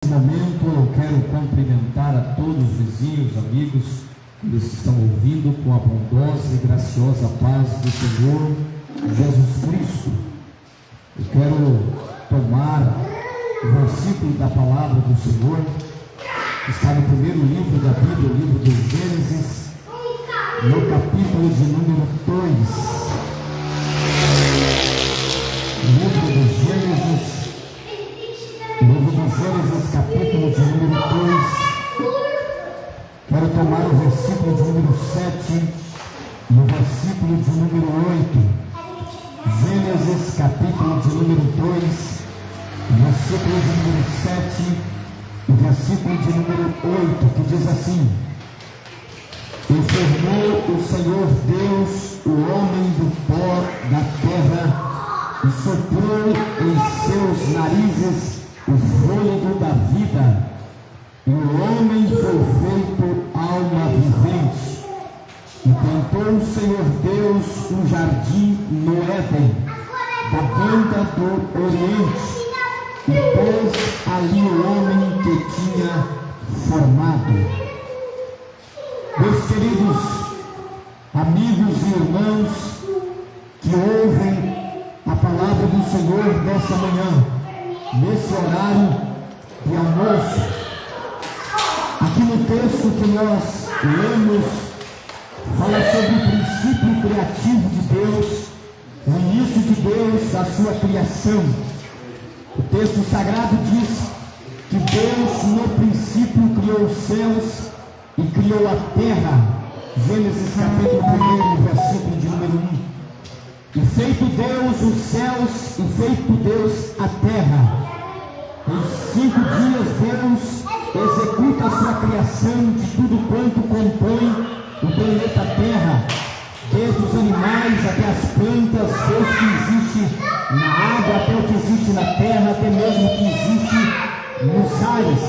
Nesse momento eu quero cumprimentar a todos os vizinhos, amigos, que estão ouvindo com a bondosa e graciosa paz do Senhor Jesus Cristo. Eu quero tomar o versículo da palavra do Senhor, que está no primeiro livro da Bíblia, o livro de Gênesis, no capítulo de número 2. Livro de Gênesis, capítulo de número 2. Quero tomar o versículo de número 7 e o versículo de número 8. Gênesis, capítulo de número 2, versículo de número 7 e versículo de número 8, que diz assim: E formou o Senhor Deus o homem do pó da terra, e soprou em seus narizes o fôlego da vida, e o homem foi feito alma vivente. E plantou o Senhor Deus um jardim no Éden, da banda do Oriente, e pôs ali o homem que tinha formado. Meus queridos amigos e irmãos que ouvem a palavra do Senhor nessa manhã, nesse horário de almoço, aqui no texto que nós lemos, fala sobre o princípio criativo de Deus, o início de Deus, da sua criação. O texto sagrado diz que Deus no princípio criou os céus e criou a terra. Gênesis capítulo 1, versículo de número 1. E feito Deus os céus, e feito Deus a terra. Em 5 dias Deus executa a sua criação de tudo quanto compõe o planeta Terra, desde os animais até as plantas, desde o que existe na água até o que existe na terra, até mesmo o que existe nos ares.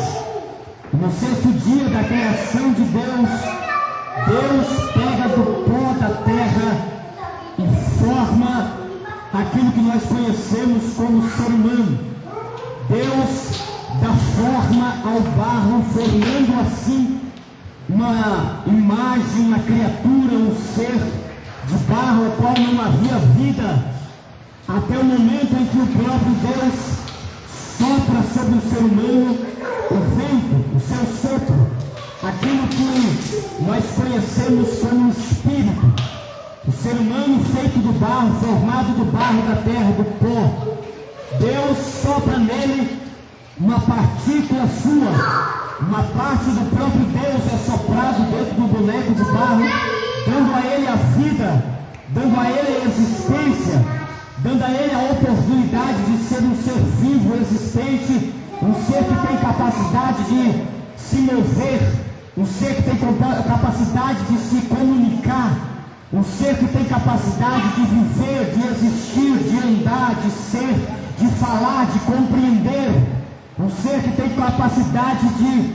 No 6º dia da criação de Deus, Deus pega do pó da terra e forma aquilo que nós conhecemos como ser humano. Deus dá forma ao barro, formando assim uma imagem, uma criatura, um ser de barro ao qual não havia vida, até o momento em que o próprio Deus sopra sobre o ser humano o vento, o seu sopro, aquilo que nós conhecemos como espírito. O ser humano feito do barro, formado do barro da terra, do pó. Deus sopra nele uma partícula sua, uma parte do próprio Deus é soprado dentro do boneco de barro, dando a ele a vida, dando a ele a existência, dando a ele a oportunidade de ser um ser vivo, existente, um ser que tem capacidade de se mover, um ser que tem capacidade de se comunicar, um ser que tem capacidade de viver, de existir, de andar, de ser, de falar, de compreender. Um ser que tem capacidade de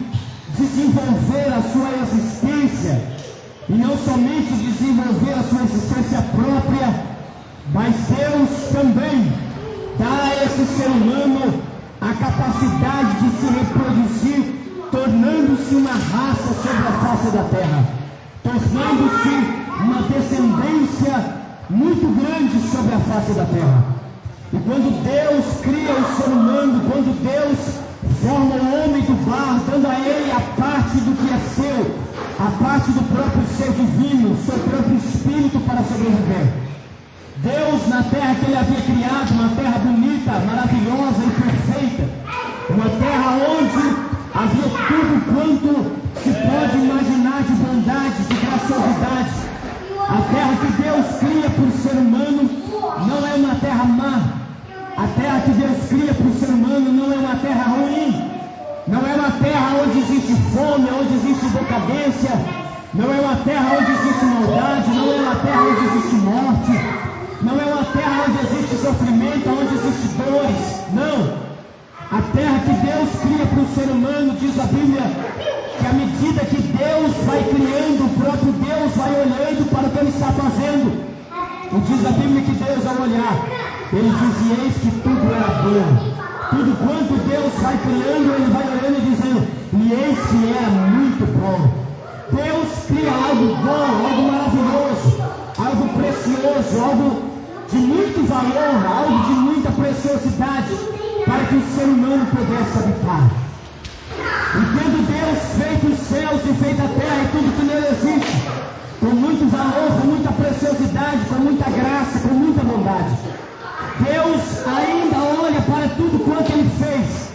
desenvolver a sua existência. E não somente desenvolver a sua existência própria, mas Deus também dá a esse ser humano a capacidade de se reproduzir, tornando-se uma raça sobre a face da terra, tornando-se uma descendência muito grande sobre a face da terra. E quando Deus cria o ser humano, quando Deus forma o homem do barro, dando a ele a parte do que é seu, a parte do próprio ser divino, o seu próprio espírito para sobreviver. Deus, na terra que ele havia criado, uma terra bonita, maravilhosa e perfeita, uma terra onde havia tudo quanto se pode imaginar de bondade, de graciosidade. A terra que Deus cria para o ser humano não é uma terra má. A terra que Deus cria para o ser humano não é uma terra ruim. Não é uma terra onde existe fome, onde existe decadência. Não é uma terra onde existe maldade. Não é uma terra onde existe morte. Não é uma terra onde existe sofrimento, onde existe dores. Não. A terra que Deus cria para o ser humano, diz a Bíblia, que à medida que Deus vai criando, o próprio Deus vai olhando para o que ele está fazendo. E diz a Bíblia que Deus, ao olhar, ele diz: eis que tudo era bom. Tudo quanto Deus vai criando, ele vai olhando e eis que era muito bom. Deus cria algo bom, algo maravilhoso, algo precioso, algo de muito valor, algo de muita preciosidade, para que o ser humano pudesse habitar. E tendo Deus feito os céus e feito a terra e tudo que nele existe, com muito valor, com muita preciosidade, com muita graça, com muita bondade, Deus ainda olha para tudo quanto Ele fez,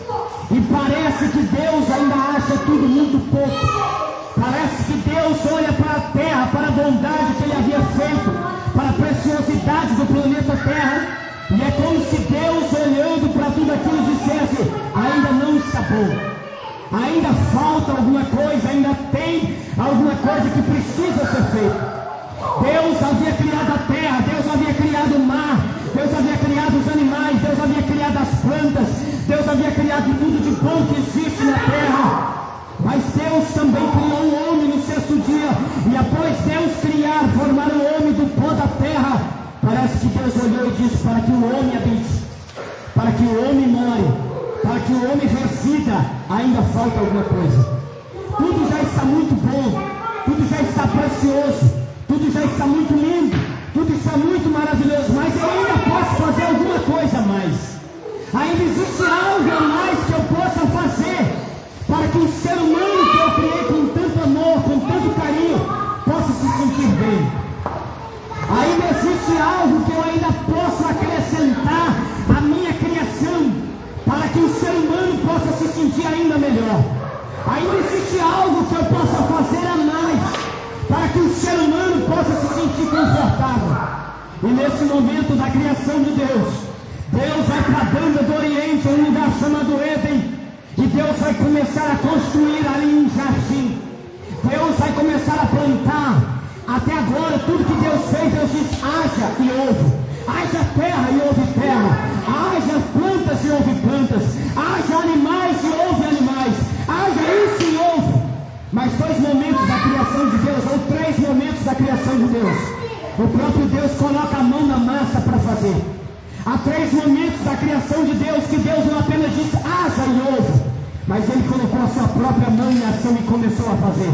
e parece que Deus ainda acha tudo muito pouco. Parece que Deus olha para a terra, para a bondade que Ele havia feito, para a preciosidade do planeta Terra, e é como se Deus, olhando para tudo aquilo, dissesse: ainda não está bom, ainda falta alguma coisa, ainda tem alguma coisa que precisa ser feita. Deus havia criado a terra, Deus havia criado o mar, Deus havia criado os animais, Deus havia criado as plantas, Deus havia criado tudo de bom que existe na terra. Mas Deus também criou o homem no sexto dia, e após Deus criar, formar o homem do pó da terra, parece que Deus olhou e disse: para que o homem habite, para que o homem more, para que o homem resida, ainda falta alguma coisa. Tudo já está muito bom, tudo já está precioso, tudo já está muito lindo, tudo está muito maravilhoso, mas eu ainda posso fazer alguma coisa a mais. Ainda existe algo a mais que eu possa fazer, para que o ser humano que eu criei com tanto amor, com tanto carinho, possa se sentir bem. Ainda existe algo que eu ainda posso acrescentar à minha criação, para que o ser humano possa se sentir ainda melhor. Ainda existe algo que eu possa fazer a mais, para que o ser humano possa se sentir confortável. E nesse momento da criação de Deus, Deus vai para a banda do Oriente, um lugar chamado Éden, e Deus vai começar a construir ali um jardim. Deus vai começar a plantar. Até agora, tudo que Deus fez, Deus diz: haja e houve. Haja terra e houve terra. Haja plantas e houve plantas. Haja animais e houve animais. Haja isso e houve. Mas dois momentos da criação de Deus, ou três momentos da criação de Deus, o próprio Deus coloca a mão na massa para fazer. Há três momentos da criação de Deus que Deus não apenas diz haja e houve, mas Ele colocou a sua própria mão em ação e começou a fazer.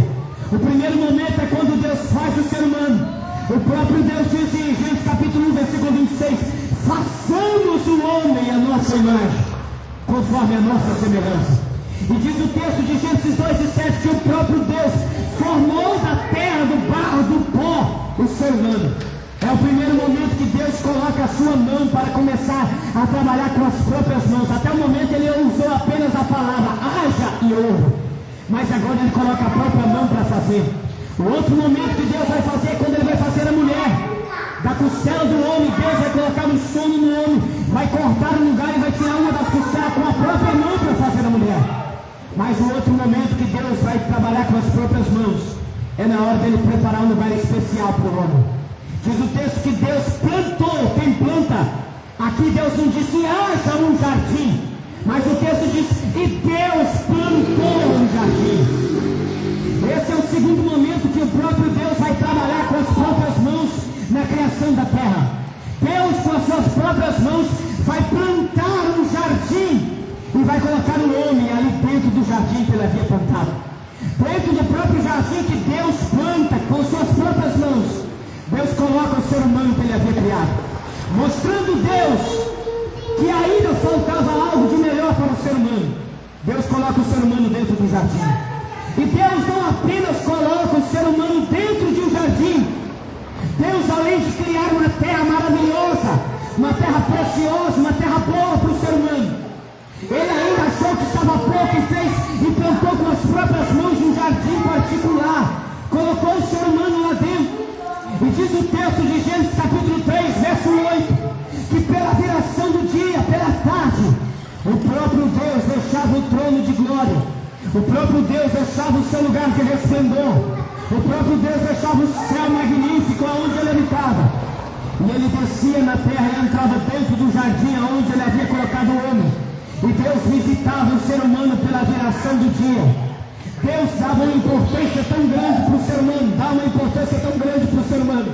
O primeiro momento é quando Deus faz o ser humano. O próprio Deus diz em Gênesis capítulo 1, versículo 26: façamos o homem à nossa imagem, conforme a nossa semelhança. E diz o texto de Gênesis 2:7 que o próprio Deus formou da terra, do barro, do pó, o ser humano. É o primeiro momento que Deus coloca a sua mão para começar a trabalhar com as próprias mãos. Até o momento Ele usou apenas a palavra haja e houve, mas agora Ele coloca a própria mão para fazer. O outro momento que Deus vai fazer é quando Ele vai fazer a mulher. Da costela do homem, Deus vai colocar um sono no homem, vai cortar um lugar e vai tirar uma das costelas com a própria mão para fazer a mulher. Mas o outro momento que Deus vai trabalhar com as próprias mãos é na hora dele preparar um lugar especial para o homem. Diz o texto que Deus plantou, quem planta? Aqui Deus não disse haja um jardim, mas o texto diz e Deus plantou um jardim. Esse é o segundo momento que o próprio Deus vai trabalhar com as próprias mãos na criação da terra. Deus com as suas próprias mãos vai plantar um jardim e vai colocar o homem ali dentro do jardim que ele havia plantado. Dentro do próprio jardim que Deus planta com suas próprias mãos, Deus coloca o ser humano que Ele havia criado, mostrando Deus que ainda faltava algo de melhor para o ser humano. Deus coloca o ser humano dentro do jardim. E Deus não apenas coloca o ser humano dentro de um jardim. Deus, além de criar uma terra maravilhosa, uma terra preciosa, uma terra boa para o ser humano, Ele ainda achou que estava pouco e fez e plantou com as próprias mãos um jardim particular. Colocou o ser humano lá dentro. E diz o texto de Gênesis capítulo 3, verso 8, que pela viração do dia, pela tarde, o próprio Deus deixava o trono de glória, o próprio Deus deixava o seu lugar de resplendor, o próprio Deus deixava o céu magnífico aonde Ele habitava, e Ele descia na terra e entrava dentro do jardim aonde Ele havia colocado o homem, e Deus visitava o ser humano pela viração do dia. Deus dava uma importância tão grande para o ser humano, dá uma importância tão grande para o ser humano,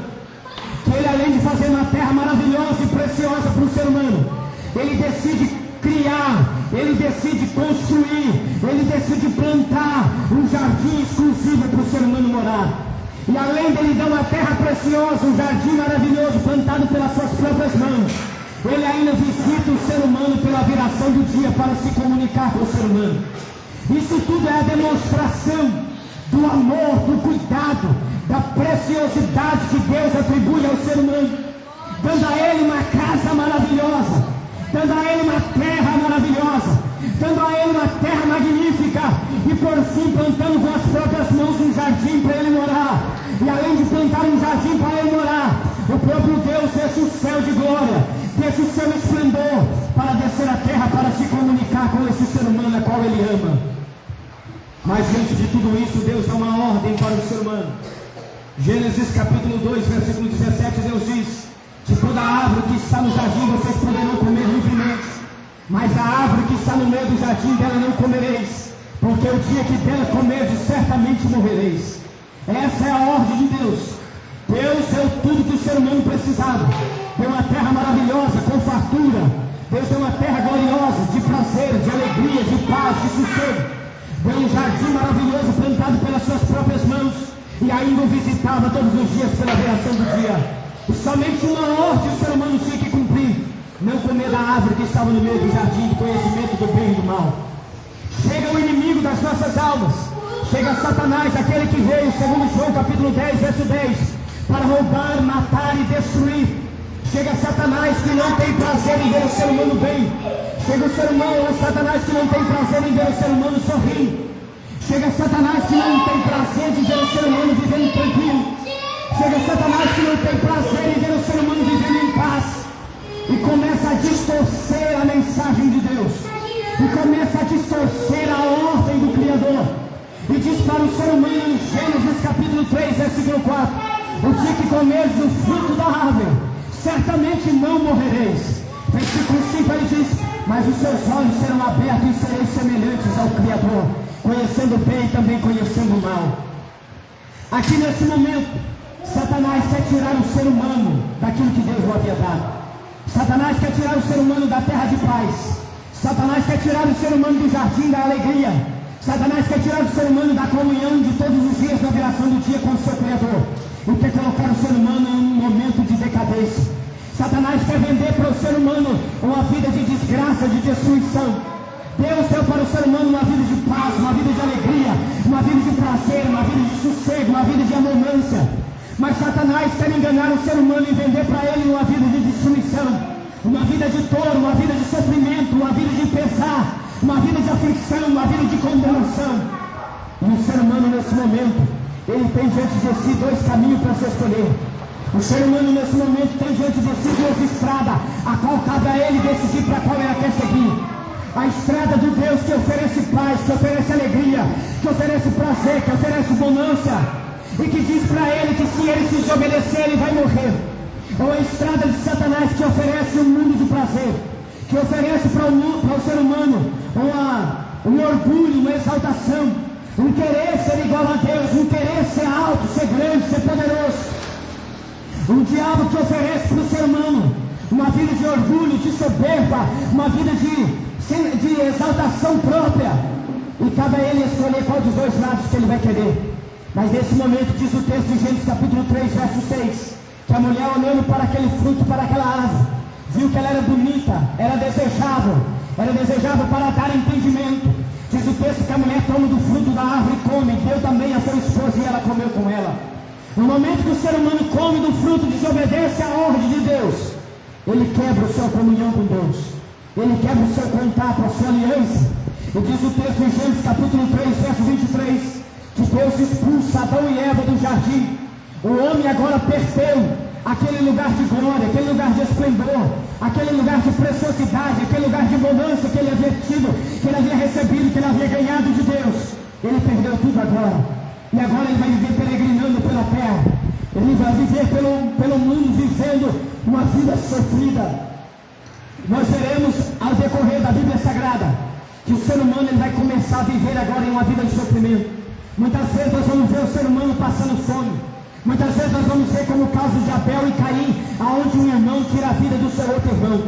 que Ele, além de fazer uma terra maravilhosa e preciosa para o ser humano, Ele decide criar, Ele decide construir, Ele decide plantar, além dele dar uma terra preciosa, um jardim maravilhoso plantado pelas suas próprias mãos, ele ainda visita o ser humano pela viração do dia para se comunicar com o ser humano. Isso tudo é a demonstração do amor, do cuidado, da preciosidade que Deus atribui ao ser humano, dando a ele uma casa maravilhosa, dando a ele uma terra maravilhosa, dando a ele uma terra magnífica, e por fim plantando com as próprias mãos um jardim para ele morar. E além de plantar um jardim para ele morar, o próprio Deus deixa o céu de glória, deixa o seu esplendor para descer à terra, para se comunicar com esse ser humano a qual ele ama. Mas diante de tudo isso, Deus dá uma ordem para o ser humano. Gênesis capítulo 2, versículo 17, Deus diz: de toda árvore que está no jardim vocês poderão comer livremente, mas a árvore que está no meio do jardim dela não comereis, porque o dia que dela comerdes certamente morrereis. Essa é a ordem de Deus. Deus deu tudo que o ser humano precisava. Deu uma terra maravilhosa, com fartura. Deus deu uma terra gloriosa, de prazer, de alegria, de paz, de sossego. Deu um jardim maravilhoso plantado pelas suas próprias mãos, e ainda o visitava todos os dias pela viração do dia. E somente uma ordem o ser humano tinha que cumprir: não comer da árvore que estava no meio do jardim de conhecimento do bem e do mal. Chega o inimigo das nossas almas, chega Satanás, aquele que veio, segundo João capítulo 10, verso 10, para roubar, matar e destruir. Chega Satanás, que não tem prazer em ver o ser humano bem. Chega o ser humano, o Satanás, que não tem prazer em ver o ser humano sorrindo. Chega Satanás, que não tem prazer de ver o ser humano vivendo tranquilo. Chega Satanás, que não tem prazer em ver o ser humano vivendo em paz, e começa a distorcer a mensagem de Deus, e começa a distorcer a ordem do Criador, e diz para o ser humano em Gênesis capítulo 3, versículo 4: o dia que comeres o fruto da árvore, certamente não morrereis. Versículo 5 ele diz: mas os seus olhos serão abertos e sereis semelhantes ao Criador, conhecendo o bem e também conhecendo o mal. Aqui nesse momento, Satanás quer tirar o ser humano daquilo que Deus lhe havia dado. Satanás quer tirar o ser humano da terra de paz. Satanás quer tirar o ser humano do jardim da alegria. Satanás quer tirar o ser humano da comunhão de todos os dias na viração do dia com o seu Criador, e quer colocar o ser humano em um momento de decadência. Satanás quer vender para o ser humano uma vida de desgraça, de destruição. Deus deu para o ser humano uma vida de paz, uma vida de alegria, uma vida de prazer, uma vida de sossego, uma vida de abundância. Mas Satanás quer enganar o ser humano e vender para ele uma vida de destruição, uma vida de dor, uma vida de sofrimento, uma vida de pesar, uma vida de aflição, uma vida de condenação. E o ser humano nesse momento, ele tem diante de si dois caminhos para se escolher. O ser humano nesse momento tem diante de si duas estradas, a qual cabe a ele decidir para qual ele quer seguir. A estrada do Deus que oferece paz, que oferece alegria, que oferece prazer, que oferece bonança, e que diz para ele que se ele se desobedecer, ele vai morrer. Ou a estrada de Satanás, que oferece um mundo de prazer, que oferece para o ser humano um orgulho, uma exaltação, um querer ser igual a Deus, um querer ser alto, ser grande, ser poderoso. Um diabo que oferece para o ser humano uma vida de orgulho, de soberba, uma vida de exaltação própria. E cabe a ele escolher qual dos dois lados que ele vai querer. Mas nesse momento diz o texto em Gênesis capítulo 3, verso 6, que a mulher, olhando para aquele fruto, para aquela árvore, viu que ela era bonita, era desejável para dar entendimento. Diz o texto que a mulher toma do fruto da árvore e come, deu também a sua esposa e ela comeu com ela. No momento que o ser humano come do fruto, desobedece à ordem de Deus, ele quebra a sua comunhão com Deus, ele quebra o seu contato, a sua aliança. E diz o texto em Gênesis capítulo 3, verso 23, que Deus expulsa Adão e Eva do jardim. O homem agora perdeu aquele lugar de glória, aquele lugar de esplendor, aquele lugar de preciosidade, aquele lugar de bonança que ele havia tido, que ele havia recebido, que ele havia ganhado de Deus. Ele perdeu tudo agora. E agora ele vai viver peregrinando pela terra. Ele vai viver pelo mundo, vivendo uma vida sofrida. Nós veremos ao decorrer da Bíblia Sagrada que o ser humano ele vai começar a viver agora em uma vida de sofrimento. Muitas vezes nós vamos ver o ser humano passando fome. Muitas vezes nós vamos ver como o caso de Abel e Caim, aonde um irmão tira a vida do seu outro irmão.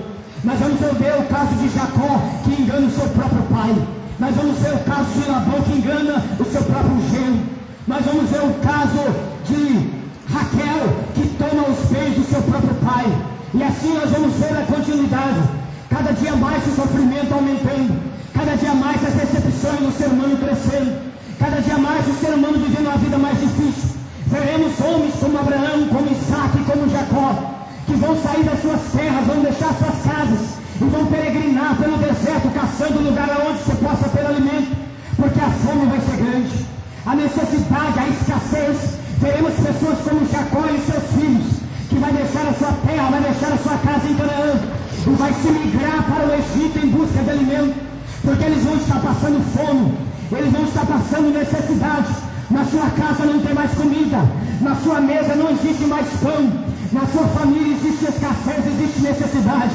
Nós vamos ver o caso de Jacó, que engana o seu próprio pai. Nós vamos ver o caso de Labão, que engana o seu próprio genro. Nós vamos ver o caso de Raquel, que toma os bens do seu próprio pai. E assim nós vamos ver a continuidade. Cada dia mais o sofrimento aumentando, cada dia mais as decepções do ser humano crescendo, cada dia mais o ser humano vivendo uma vida mais difícil. Veremos homens como Abraão, como Isaac e como Jacó, que vão sair das suas terras, vão deixar suas casas e vão peregrinar pelo deserto, caçando lugar onde você possa ter alimento, porque a fome vai ser grande, a necessidade, a escassez. Veremos pessoas como Jacó e seus filhos, que vai deixar a sua terra, vai deixar a sua casa em Canaã, e vai se migrar para o Egito em busca de alimento, porque eles vão estar passando fome, eles vão estar passando necessidade. Na sua casa não tem mais comida, na sua mesa não existe mais pão, na sua família existe escassez, existe necessidade.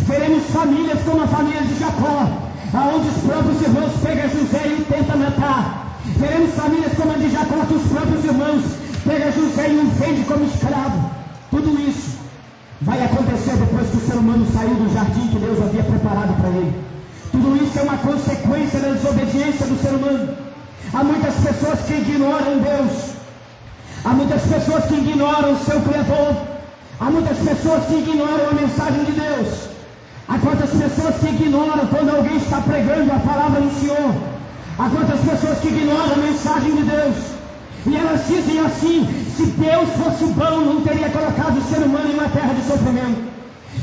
Veremos famílias como a família de Jacó, aonde os próprios irmãos pegam José e o tentam matar. Veremos famílias como a de Jacó, que os próprios irmãos pegam José e o vendem como escravo. Tudo isso vai acontecer depois que o ser humano saiu do jardim que Deus havia preparado para ele. Tudo isso é uma consequência da desobediência do ser humano. Há muitas pessoas que ignoram Deus, há muitas pessoas que ignoram o seu Criador, há muitas pessoas que ignoram a mensagem de Deus. Há quantas pessoas que ignoram quando alguém está pregando a palavra do Senhor. Há quantas pessoas que ignoram a mensagem de Deus. E elas dizem assim: se Deus fosse bom, não teria colocado o ser humano em uma terra de sofrimento.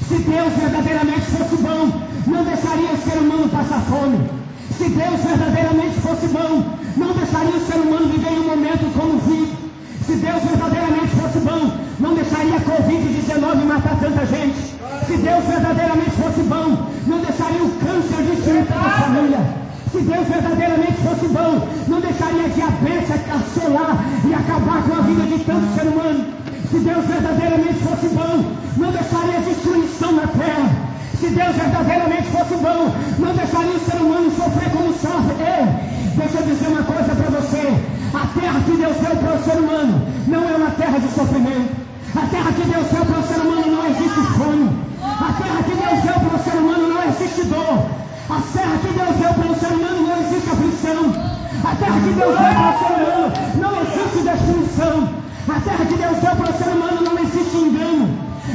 Se Deus verdadeiramente fosse bom, não deixaria o ser humano passar fome. Se Deus verdadeiramente fosse bom, não deixaria o ser humano viver em um momento como vive. Se Deus verdadeiramente fosse bom, não deixaria a Covid-19 matar tanta gente. Se Deus verdadeiramente fosse bom, não deixaria o câncer destruir tanta família. Se Deus verdadeiramente fosse bom, não deixaria a diabetes assolar e acabar com a vida de tanto ser humano. Se Deus verdadeiramente fosse bom, não deixaria a destruição na terra. Se Deus verdadeiramente fosse bom, não deixaria o ser humano sofrer como sofre. Ei, deixa eu dizer uma coisa para você: a terra que Deus deu para o ser humano não é uma terra de sofrimento. A terra que Deus deu para o ser humano não existe fome. A terra que Deus deu para o ser humano não existe dor. A terra que Deus deu para o ser humano não existe aflição. A terra que Deus deu para o ser humano não existe destruição. A terra que Deus deu para o ser humano não existe engano.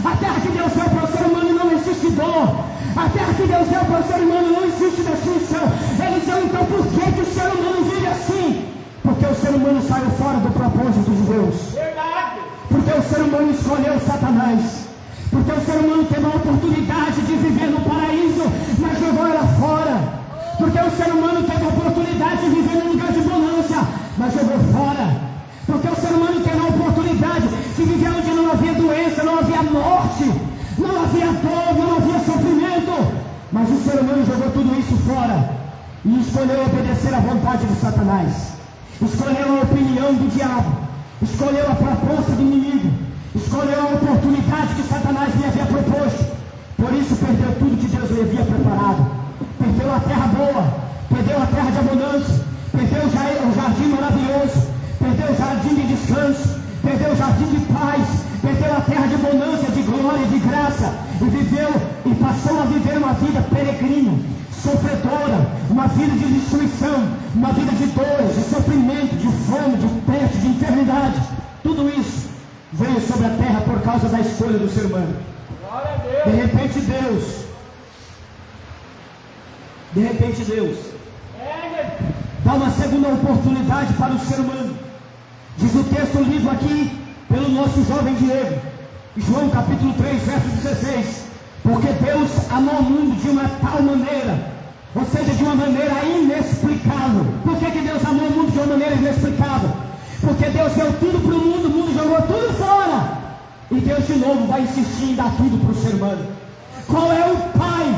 A terra que Deus deu para o ser humano não existe dor. A terra que Deus deu para o ser humano não existe destruição. Eles dizem: então por que o ser humano vive assim? Porque o ser humano saiu fora do propósito de Deus. Verdade. Porque o ser humano escolheu Satanás. Porque o ser humano teve a oportunidade de viver no paraíso, mas jogou ela fora. Porque o ser humano teve a oportunidade de viver num lugar de bonança, mas jogou fora. Porque o ser humano teve a oportunidade de viver onde não havia doença, não havia morte, não havia dor, não havia sofrimento. Mas o ser humano jogou tudo isso fora e escolheu obedecer à vontade de Satanás. Escolheu a opinião do diabo, escolheu a proposta do inimigo, escolheu a oportunidade que Satanás lhe havia proposto. Por isso perdeu tudo que Deus lhe havia preparado. Perdeu a terra boa, perdeu a terra de abundância, perdeu o jardim maravilhoso, perdeu o jardim de descanso, perdeu o jardim de paz, perdeu a terra de bonança, de glória, de graça, e viveu e passou a viver uma vida peregrina, sofredora, uma vida de destruição, uma vida de dores, de sofrimento, de fome, de peste, de enfermidade. Tudo isso veio sobre a terra por causa da escolha do ser humano. De repente Deus dá uma segunda oportunidade para o ser humano. Diz o texto lido aqui pelo nosso jovem Diego, João capítulo 3, verso 16: porque Deus amou o mundo de uma tal maneira, ou seja, de uma maneira inexplicável. Por que Deus amou o mundo de uma maneira inexplicável? Porque Deus deu tudo para o mundo jogou tudo fora, e Deus de novo vai insistir em dar tudo para o ser humano. Qual é o pai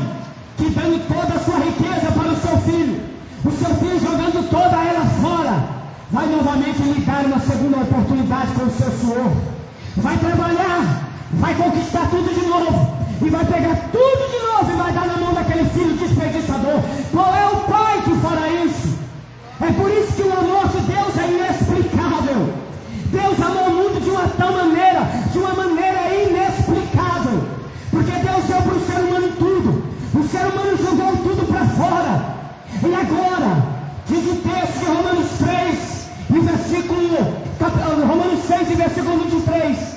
que, dando toda a sua riqueza para o seu filho, o seu filho jogando toda ela fora, vai novamente lhe dar uma segunda oportunidade com o seu suor, vai trabalhar, vai conquistar tudo de novo, e vai pegar tudo de novo e vai dar na mão daquele filho desperdiçador? Qual é o pai que fará isso? É por isso que o amor de Deus é inexplicável. Deus amou o mundo de uma tal maneira, de uma maneira inexplicável, porque Deus deu para o ser humano tudo. O ser humano jogou tudo para fora. E agora, diz o texto de Romanos 3, Romanos 6 e versículo 23: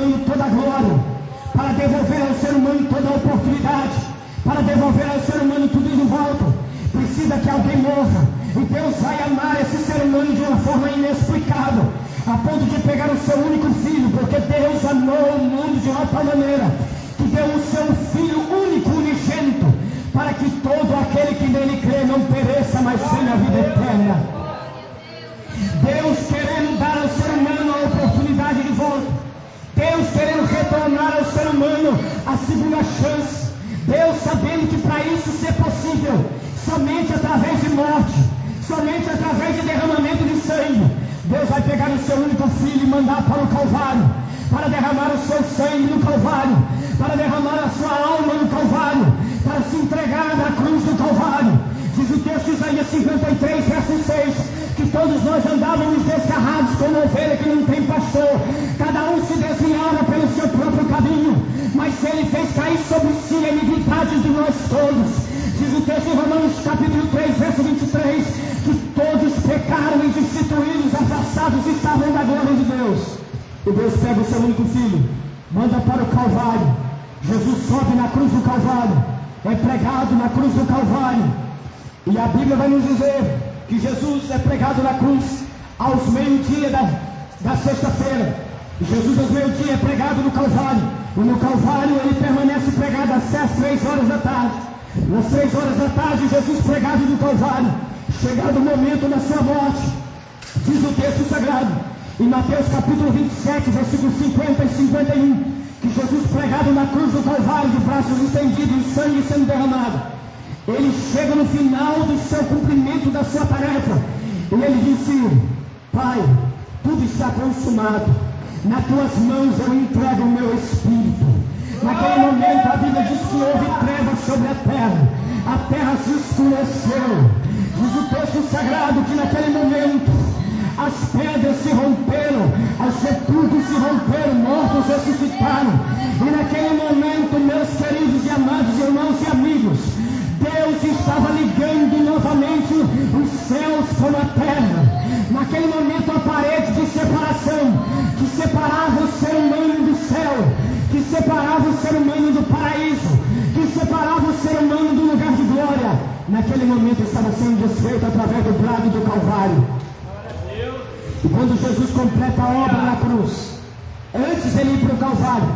humano toda a glória, para devolver ao ser humano toda a oportunidade, para devolver ao ser humano tudo de volta, precisa que alguém morra. E Deus vai amar esse ser humano de uma forma inexplicável, a ponto de pegar o seu único filho, porque Deus amou o mundo de uma tal maneira, que deu o seu Filho único, unigênito, para que todo aquele que nele crê não pereça, mas tenha a vida eterna. Deus querendo dar ao ser humano a oportunidade de volta, Deus querendo retornar ao ser humano a segunda chance, Deus sabendo que para isso ser possível, somente através de morte, somente através de derramamento de sangue, Deus vai pegar o seu único filho e mandar para o Calvário, para derramar o seu sangue no Calvário, para derramar a sua alma no Calvário, para se entregar na cruz do Calvário. Diz o texto de Isaías 53, verso 6, que todos nós andávamos desgarrados como ovelha que não tem pastor, cada um se desviava pelo seu próprio caminho, mas ele fez cair sobre si a iniquidade de nós todos. Diz o texto de Romanos capítulo 3, verso 23, que todos pecaram e destituídos, afastados estavam da glória de Deus. E Deus pega o seu único filho, manda para o Calvário. Jesus sobe na cruz do Calvário, é pregado na cruz do Calvário. E a Bíblia vai nos dizer que Jesus é pregado na cruz aos meio-dia da sexta-feira. Jesus aos meio-dia é pregado no Calvário. E no Calvário ele permanece pregado até as 3 horas da tarde. Nas 3 horas da tarde, Jesus pregado no Calvário. Chegado o momento da sua morte, diz o texto sagrado, em Mateus capítulo 27, versículos 50 e 51, que Jesus pregado na cruz do Calvário, de braços estendidos e sangue sendo derramado, ele chega no final do seu cumprimento da sua tarefa, e ele disse: Pai, tudo está consumado, nas tuas mãos eu entrego o meu espírito. Naquele momento a Bíblia diz que houve trevas sobre a terra se escureceu. Diz o texto sagrado que naquele momento as pedras se romperam, os sepulcros se romperam, mortos ressuscitaram. E naquele momento, meus queridos e amados irmãos e amigos, Deus estava ligando novamente os céus com a terra. Naquele momento a parede de separação, que separava o ser humano do céu, que separava o ser humano do paraíso, que separava o ser humano do lugar de glória, naquele momento estava sendo desfeito através do brado do Calvário. E quando Jesus completa a obra na cruz, antes de ele ir para o Calvário,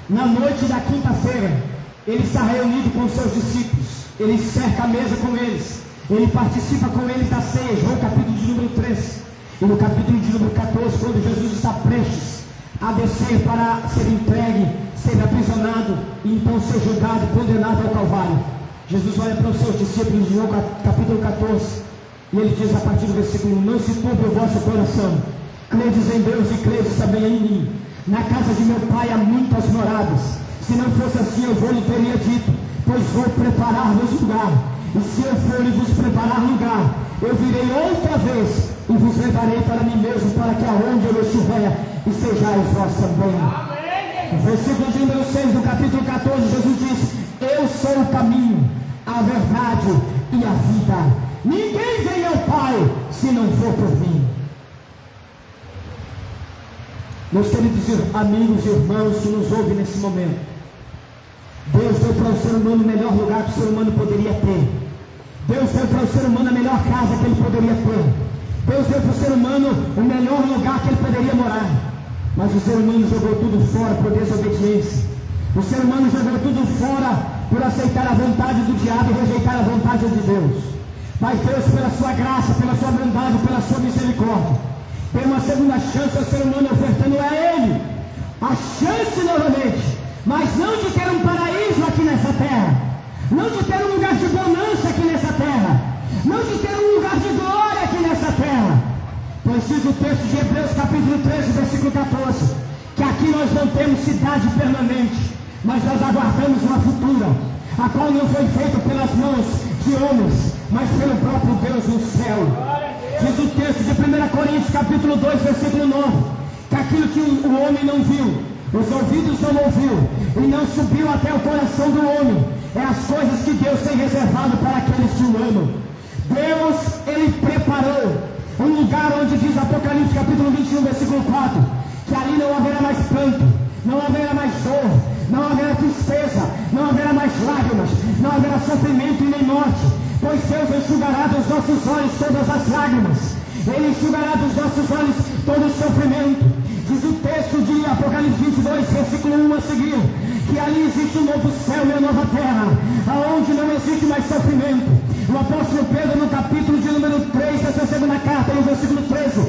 na noite da quinta-feira, ele está reunido com os seus discípulos, ele cerca a mesa com eles, ele participa com eles da ceia, João capítulo de número 3, e no capítulo de número 14, quando Jesus está prestes a descer para ser entregue, ser aprisionado e então ser julgado e condenado ao Calvário, Jesus olha para os seus discípulos, João capítulo 14, e ele diz a partir do versículo: Não se turbe o vosso coração, credes em Deus e credes também em mim. Na casa de meu pai há muitas moradas, se não fosse assim eu vou lhe teria dito, pois vou preparar-vos lugar, e se eu for e vos preparar lugar, eu virei outra vez e vos levarei para mim mesmo, para que aonde eu estiver estejais vós também. No versículo de número 6 do capítulo 14, Jesus diz: Eu sou o caminho, a verdade e a vida. Ninguém vem ao Pai se não for por mim. Meus queridos amigos e irmãos que nos ouvem nesse momento, Deus deu para o ser humano o melhor lugar que o ser humano poderia ter. Deus deu para o ser humano a melhor casa que ele poderia ter. Deus deu para o ser humano o melhor lugar que ele poderia morar. Mas o ser humano jogou tudo fora por desobediência. O ser humano jogou tudo fora por aceitar a vontade do diabo e rejeitar a vontade de Deus. Mas Deus, pela sua graça, pela sua bondade, pela sua misericórdia, tem uma segunda chance ao ser humano, ofertando a ele a chance novamente, mas não de ter um paraíso aqui nessa terra, não de ter um lugar de bonança aqui nessa terra, não de ter um lugar de glória aqui nessa terra. Pois diz o texto de Hebreus capítulo 13, versículo 14, que aqui nós não temos cidade permanente, mas nós aguardamos uma futura, a qual não foi feita pelas mãos de homens, mas pelo próprio Deus no céu. Diz o texto de 1 Coríntios capítulo 2, versículo 9, que aquilo que o homem não viu, os ouvidos não ouviu, e não subiu até o coração do homem, é as coisas que Deus tem reservado para aqueles que o amam. Deus, ele preparou um lugar onde diz Apocalipse capítulo 21, versículo 4, que ali não haverá mais pranto, não haverá mais dor, não haverá tristeza, não haverá mais lágrimas, não haverá sofrimento e nem morte, pois Deus enxugará dos nossos olhos todas as lágrimas, Ele enxugará dos nossos olhos todo o sofrimento. Diz o texto de Apocalipse 22, versículo 1 a seguir, que ali existe um novo céu e uma nova terra, aonde não existe mais sofrimento. O apóstolo Pedro, no capítulo de número 3 da sua segunda carta, no versículo 13,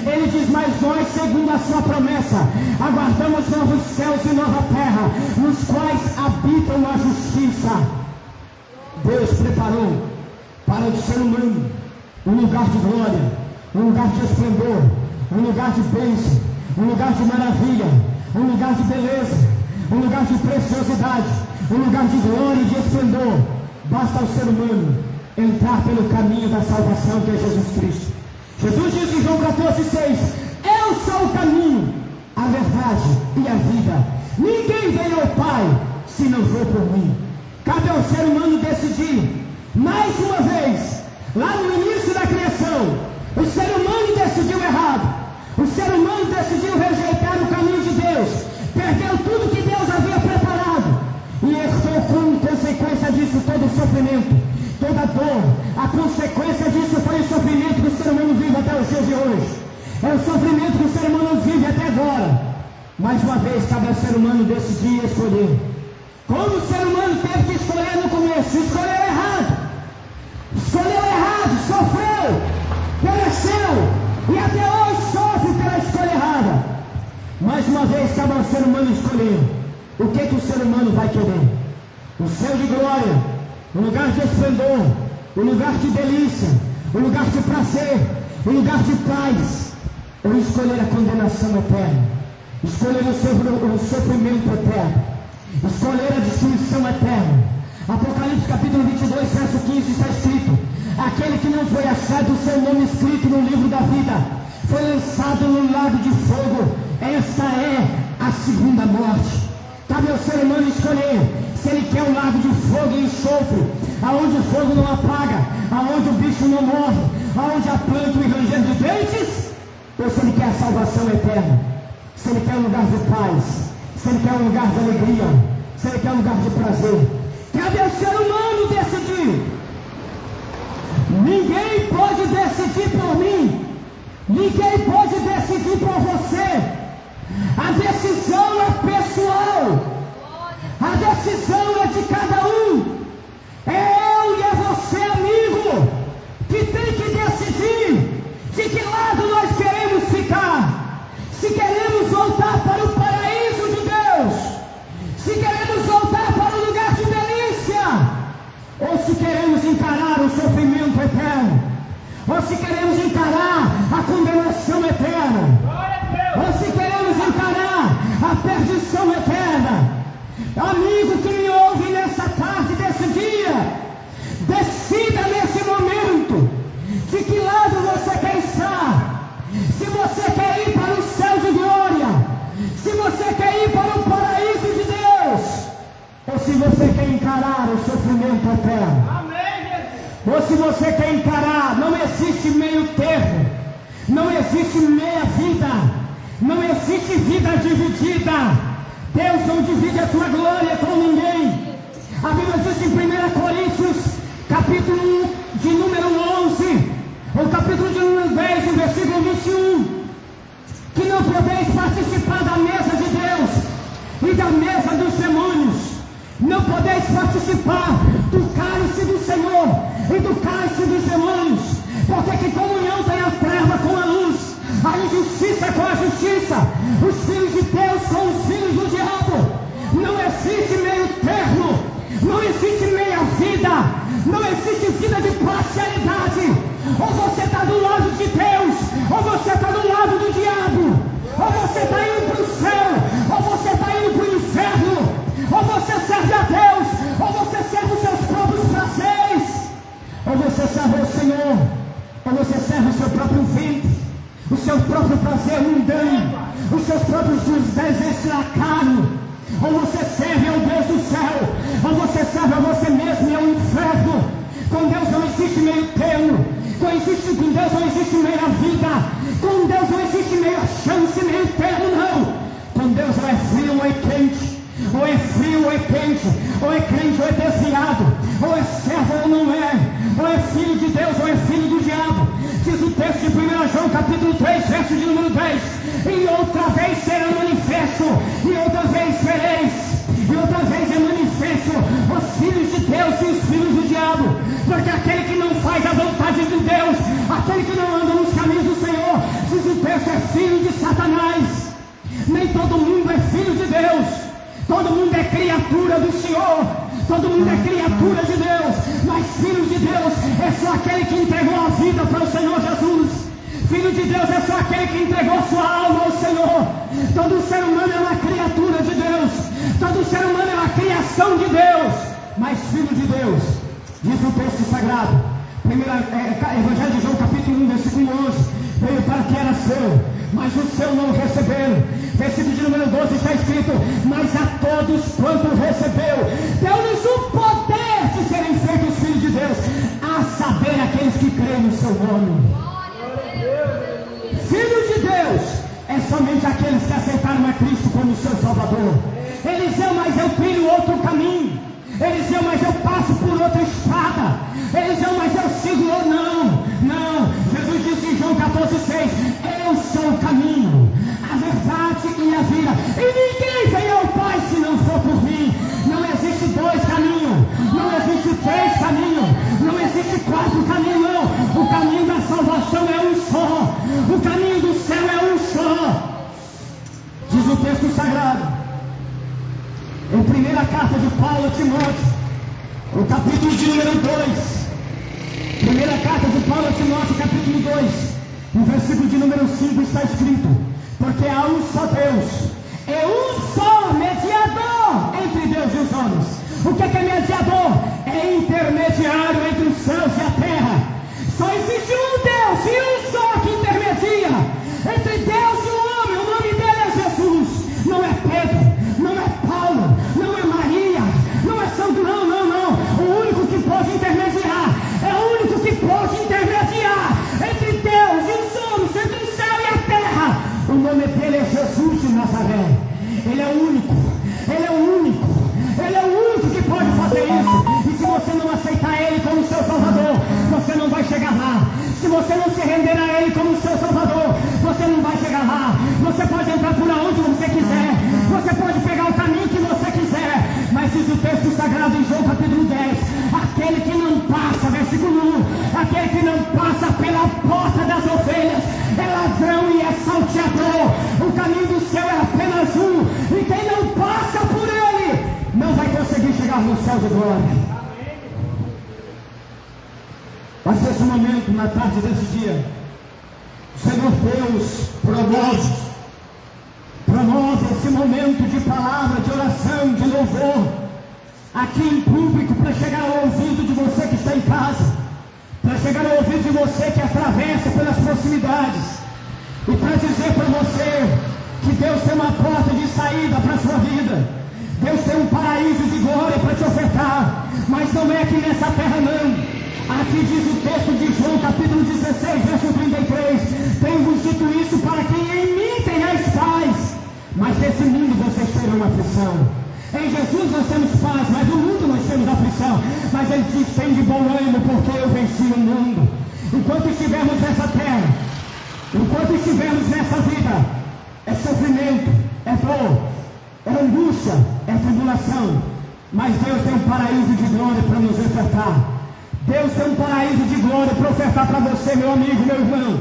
ele diz: mas nós, segundo a sua promessa, aguardamos novos céus e nova terra, nos quais habitam a justiça. Deus preparou para o ser humano um lugar de glória, um lugar de esplendor, um lugar de bênção, um lugar de maravilha, um lugar de beleza, um lugar de preciosidade, um lugar de glória e de esplendor. Basta ao ser humano entrar pelo caminho da salvação, que é Jesus Cristo. Jesus diz em João 14,6: eu sou o caminho, a verdade e a vida. Ninguém vem ao Pai se não for por mim. Cabe ao ser humano decidir. Mais uma vez, lá no início da criação, o ser humano decidiu errado. O ser humano decidiu rejeitar o caminho de Deus, perdeu tudo que Deus havia preparado e herdou como consequência disso todo o sofrimento, toda a dor. A consequência disso foi o sofrimento que o ser humano vive até os dias de hoje. É o sofrimento que o ser humano vive até agora. Mais uma vez, cabe ao ser humano decidir e escolher. Como o ser humano teve que escolher no começo, escolheu errado, sofreu, pereceu e até hoje sofre pela escolha errada. Mais uma vez, cabe ao ser humano escolher o que o ser humano vai querer: o céu de glória, o lugar de esplendor, o lugar de delícia, o lugar de prazer, o lugar de paz, ou escolher a condenação eterna, escolher o sofrimento eterno, escolher a destruição eterna. Apocalipse capítulo 22, verso 15 está escrito: aquele que não foi achado o seu nome escrito no livro da vida foi lançado no lago de fogo. Esta é a segunda morte. Cabe ao ser humano escolher se ele quer um lago de fogo e enxofre, aonde o fogo não apaga, aonde o bicho não morre, aonde há pranto e ranger de dentes, ou se ele quer a salvação eterna, se ele quer um lugar de paz, se ele quer um lugar de alegria, se ele quer um lugar de prazer. Cabe ao ser humano decidir. Ninguém pode decidir por mim, ninguém pode decidir por você. A decisão é pessoal, a decisão é de cada um. É eu e é você, amigo, que tem que decidir de que lado nós queremos ficar. Se queremos voltar para o paraíso de Deus, se queremos voltar para o lugar de delícia, ou se queremos encarar o sofrimento eterno, ou se queremos encarar a condenação eterna, ou se queremos encarar a perdição eterna. Amigo que me ouve nessa tarde, desse dia, decida nesse momento de que lado você quer estar. Se você quer ir para o céu de glória, se você quer ir para o paraíso de Deus, ou se você quer encarar o sofrimento eterno. Amém. Ou se você quer encarar, não existe meio termo, não existe meia vida, não existe vida dividida. Deus não divide a sua glória com ninguém. A Bíblia diz em 1 Coríntios, capítulo de número 11, ou capítulo de número 10, no versículo 21, que não podeis participar da mesa de Deus e da mesa dos demônios. Não podeis participar do cálice do Senhor e do cálice dos demônios, porque que comunhão tem a treva com a luz, a injustiça com a justiça, os filhos de Deus com os filhos do diabo. Não existe meio termo, não existe meia vida, não existe vida de parcialidade. Ou você está do lado de Deus, ou você está do lado do diabo. Ou você está indo para o céu, ou você está indo para o inferno. Ou você serve a Deus, ou você serve os seus próprios prazeres. Ou você serve ao Senhor, ou você serve o seu próprio ventre, o seu próprio prazer mundano, os seus próprios desejos na carne. Ou você serve ao Deus do céu, ou você serve a você mesmo e ao inferno. Com Deus não existe meio termo, com Deus não existe meia vida, com Deus não existe meia chance, meio termo, não. Com Deus ou é frio ou é de 1 João capítulo 3, verso de número 10. E outra vez será manifesto, e outra vez sereis, e outra vez é manifesto os filhos de Deus e os filhos do diabo. Porque aquele que não faz a vontade de Deus, aquele que não anda nos caminhos do Senhor, diz o texto, é filho de Satanás. Nem todo mundo é filho de Deus, todo mundo é criatura do Senhor, todo mundo é criatura de Deus, mas filho de Deus é só aquele que entregou a vida para o Senhor Jesus. Filho de Deus é só aquele que entregou sua alma ao Senhor. Todo ser humano é uma criatura de Deus, todo ser humano é uma criação de Deus, mas filho de Deus, diz o texto sagrado, Evangelho de João capítulo 1, versículo 11, veio para que era seu, mas o seu não receberam. Versículo de número 12 está escrito, mas a todos quanto recebeu, deu-lhes o poder de serem feitos filhos de Deus, a saber aqueles que creem no seu nome. Filho de Deus é somente aqueles que aceitaram a Cristo como seu Salvador. Eliseu, mas eu trilho outro caminho. Eliseu, mas eu passo por outra estrada. Eliseu, mas eu sigo ou não. Jesus disse em João 14,6, eu sou o caminho, a verdade e a vida, e ninguém vem ao Pai se não for por mim. Não existe dois caminhos, não existe três caminhos, não existe quatro caminhos, não. O caminho da salvação é um só, o caminho do céu é um só. Diz o texto sagrado, em primeira carta de Paulo a Timóteo, o capítulo de número 2, primeira carta de Paulo a Timóteo, capítulo 2, no versículo de número 5 está escrito, porque há um só Deus, é um só mediador entre Deus e os homens. O que é mediador? É intermediário entre os céus e a terra. Só existe um Deus e um só que intermedia entre Deus e o homem. O nome dele é Jesus. Não é Pedro, não é Paulo, não é Maria, não é Santo, não. O único que pode intermediar, é o único que pode intermediar entre Deus e os homens, entre o céu e a terra. O nome dele é Jesus de Nazaré. Ele é o único, ele é o único, ele é o único que pode fazer isso. E se você não aceitar ele como seu Salvador, você não vai chegar lá. Se você não se render a ele como seu Salvador, você não vai chegar lá. Você pode entrar por onde você quiser, você pode pegar o caminho que você quiser, mas diz o texto sagrado em João capítulo 10, aquele que não passa, versículo 1, aquele que não passa pela porta das ovelhas é ladrão e é salteador. O caminho do céu é apenas um, e quem não passa por ele não vai conseguir chegar no céu de glória. Mas nesse momento, na tarde desse dia, o Senhor Deus promove esse momento de palavra, de oração, de louvor, aqui em público, para chegar ao ouvido de você que está em casa, para chegar ao ouvido de você que atravessa pelas proximidades, e para dizer para você que Deus tem uma porta de saída para a sua vida. Deus tem um paraíso de glória para te ofertar, mas não é aqui nessa terra não. Aqui diz o texto de João capítulo 16, verso 33, tenho-vos dito isso para que em mim tenhais paz, mas nesse mundo vocês terão aflição. Em Jesus nós temos paz, mas no mundo nós temos aflição. Mas ele diz, tem de bom ânimo, porque eu venci o mundo. Enquanto estivermos nessa terra, enquanto estivermos nessa vida, é sofrimento, é dor, é angústia, é tribulação, mas Deus tem um paraíso de glória para nos ofertar. Deus tem um paraíso de glória para ofertar para você, meu amigo, meu irmão.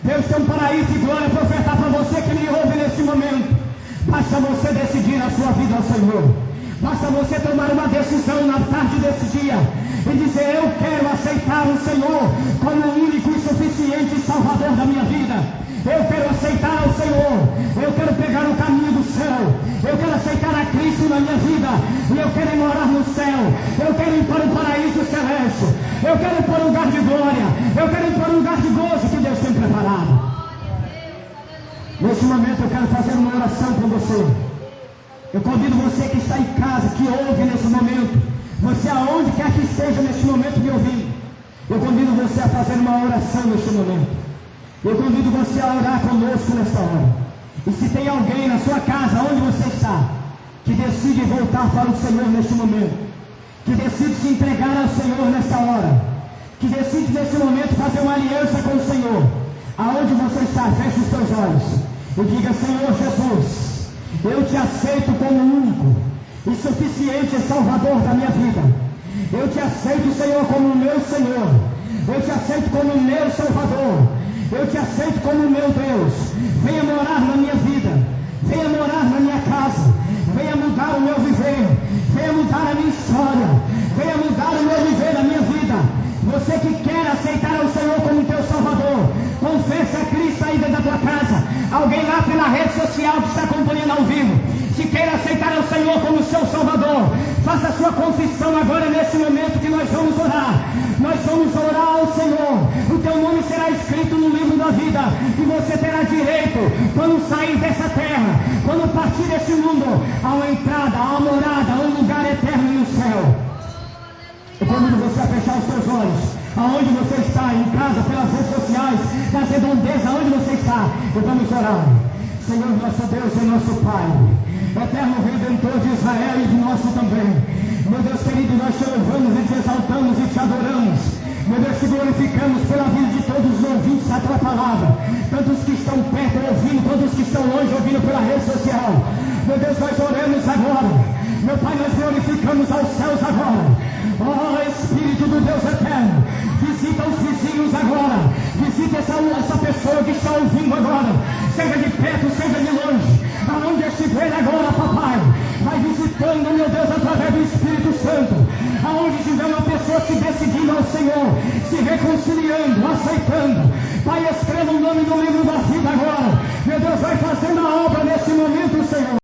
Deus tem um paraíso de glória para ofertar para você que me ouve nesse momento. Basta você decidir a sua vida ao Senhor. Basta você tomar uma decisão na tarde desse dia e dizer, eu quero aceitar o Senhor como o único e suficiente Salvador da minha vida. Eu quero aceitar o Senhor, eu quero pegar o caminho do céu, eu quero aceitar a Cristo na minha vida, e eu quero morar no céu, eu quero ir para o paraíso celeste, eu quero ir para um lugar de glória, eu quero ir para um lugar de gozo que Deus tem preparado. Neste momento eu quero fazer uma oração para você. Eu convido você que está em casa, que ouve nesse momento, você aonde quer que esteja neste momento me ouvindo, eu convido você a fazer uma oração neste momento. Eu convido você a orar conosco nesta hora. E se tem alguém na sua casa, onde você está, que decide voltar para o Senhor neste momento, que decide se entregar ao Senhor nesta hora, que decide nesse momento fazer uma aliança com o Senhor, Aonde você está, feche os seus olhos e diga: Senhor Jesus, eu te aceito como único e suficiente Salvador da minha vida. Eu te aceito, Senhor, como meu Senhor. Eu te aceito como meu Salvador. Eu te aceito como meu Deus. Venha morar na minha vida. Venha morar na minha casa. Venha mudar o meu viver. Venha mudar a minha história. Venha mudar o meu viver, a minha vida. Você que quer aceitar o Senhor como teu Salvador, confesse a Cristo aí dentro da tua casa. Alguém lá pela rede social que está acompanhando ao vivo, se quer aceitar o Senhor como seu Salvador, faça a sua confissão agora nesse momento que nós vamos orar. Nós vamos orar ao Senhor. O teu nome será escrito no livro da vida e você terá direito, quando sair dessa terra, quando partir deste mundo, a uma entrada, a uma morada, a um lugar eterno no céu. Eu convido você a fechar os seus olhos. Aonde você está, em casa, pelas redes sociais, na redondeza, aonde você está, e vamos orar. Senhor, nosso Deus e nosso Pai, eterno Redentor de Israel e de nosso também. Meu Deus querido, nós te louvamos e te exaltamos e te adoramos. Meu Deus, te glorificamos pela vida de todos os ouvintes da tua palavra, tanto os que estão perto ouvindo, quanto os que estão longe ouvindo pela rede social. Meu Deus, nós oramos agora. Meu Pai, nós glorificamos aos céus agora. Ó Espírito do Deus eterno, visita os vizinhos agora. Visita essa pessoa que está ouvindo agora, seja de perto, seja de longe. Aonde estiver agora, papai, vai visitando, meu Deus, através do Espírito Santo. Aonde tiver uma pessoa se decidindo ao Senhor, se reconciliando, aceitando, Pai, escreva o nome no livro da vida agora.